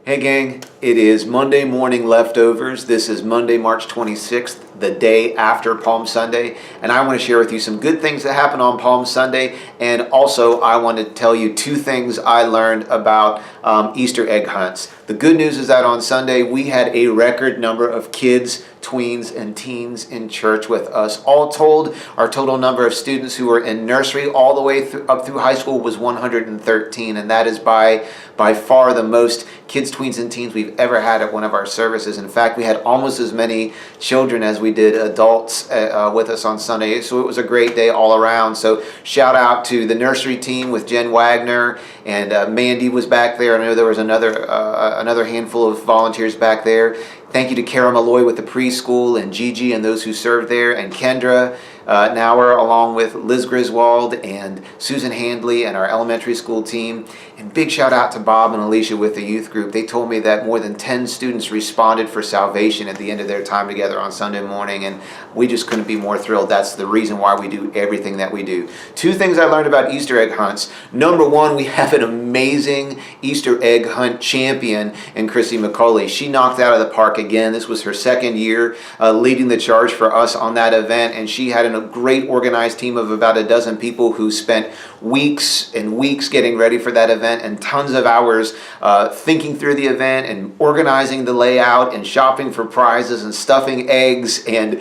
Hey gang, it is Monday morning leftovers. This is Monday, March 26th, the day after Palm Sunday, and I want to share with you some good things that happened on Palm Sunday, and also I want to tell you two things I learned about Easter egg hunts. The good news is that on Sunday we had a record number of kids, tweens, and teens in church with us. All told, our total number of students who were in nursery all the way up through high school was 113, and that is by far the most kids, tweens, and teens we've ever had at one of our services. In fact, we had almost as many children as we did adults with us on Sunday, so it was a great day all around. So shout out to the nursery team with Jen Wagner, and Mandy was back there. I know there was another handful of volunteers back there. Thank you to Kara Malloy with the preschool, and Gigi and those who served there, and Kendra Nauer, along with Liz Griswold and Susan Handley and our elementary school team. And big shout out to Bob and Alicia with the youth group. They told me that more than 10 students responded for salvation at the end of their time together on Sunday morning, and we just couldn't be more thrilled. That's the reason why we do everything that we do. Two things I learned about Easter egg hunts. Number one, we have an amazing Easter egg hunt champion in Chrissy McCauley. She knocked out of the park again. This was her second year leading the charge for us on that event, and she had a great organized team of about a dozen people who spent weeks and weeks getting ready for that event, and tons of hours thinking through the event and organizing the layout and shopping for prizes and stuffing eggs and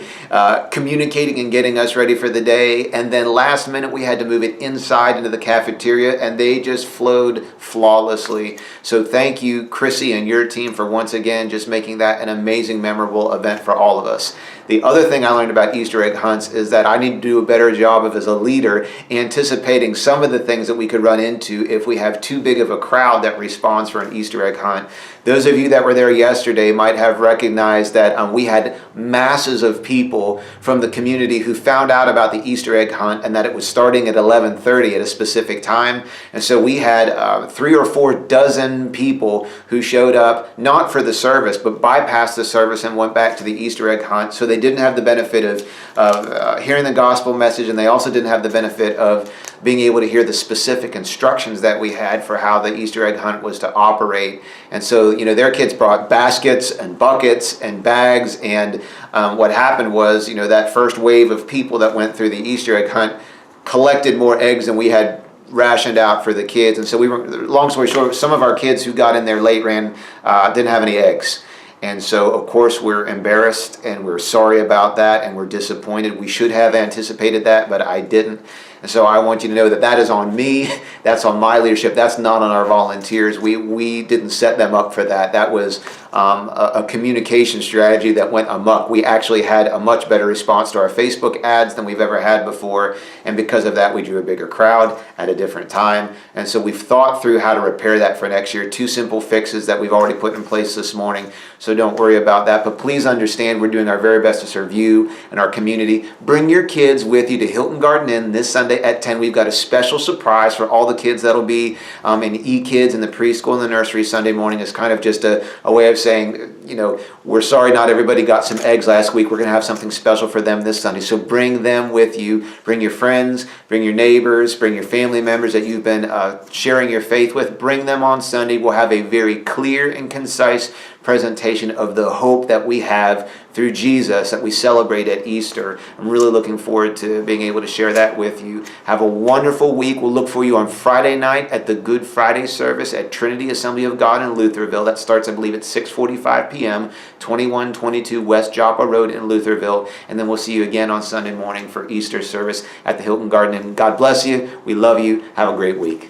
communicating and getting us ready for the day. And then last minute we had to move it inside into the cafeteria, and they just flowed flawlessly. So thank you, Chrissy, and your team for once again just making that an amazing, memorable event for all of us. The other thing I learned about Easter egg hunts is that I need to do a better job of, as a leader, anticipating some of the things that we could run into if we have too big of a crowd that responds for an Easter egg hunt. Those of you that were there yesterday might have recognized that we had masses of people from the community who found out about the Easter egg hunt and that it was starting at 11:30 at a specific time. And so we had 3 or 4 dozen people who showed up, not for the service, but bypassed the service and went back to the Easter egg hunt. So they didn't have the benefit of hearing the gospel message, and they also didn't have the benefit of being able to hear the specific instructions that we had for how the Easter egg hunt was to operate. And so, their kids brought baskets and buckets and bags, and what happened was, that first wave of people that went through the Easter egg hunt collected more eggs than we had rationed out for the kids. And so long story short, some of our kids who got in there late didn't have any eggs. And so, of course, we're embarrassed and we're sorry about that, and we're disappointed. We should have anticipated that, but I didn't. And so I want you to know that that is on me. That's on my leadership. That's not on our volunteers. We didn't set them up for that. That was a communication strategy that went amok. We actually had a much better response to our Facebook ads than we've ever had before. And because of that, we drew a bigger crowd at a different time. And so we've thought through how to repair that for next year. 2 simple fixes that we've already put in place this morning. So don't worry about that. But please understand, we're doing our very best to serve you and our community. Bring your kids with you to Hilton Garden Inn this Sunday at 10. We've got a special surprise for all the kids that'll be in E-Kids in the preschool and the nursery Sunday morning. It's kind of just a way of saying, we're sorry not everybody got some eggs last week. We're going to have something special for them this Sunday. So bring them with you. Bring your friends, bring your neighbors, bring your family members that you've been sharing your faith with. Bring them on Sunday. We'll have a very clear and concise presentation of the hope that we have through Jesus that we celebrate at Easter. I'm really looking forward to being able to share that with you. Have a wonderful week. We'll look for you on Friday night at the Good Friday service at Trinity Assembly of God in Lutherville. That starts, I believe, at 6:45 p.m., 2122 West Joppa Road in Lutherville. And then we'll see you again on Sunday morning for Easter service at the Hilton Garden. And God bless you. We love you. Have a great week.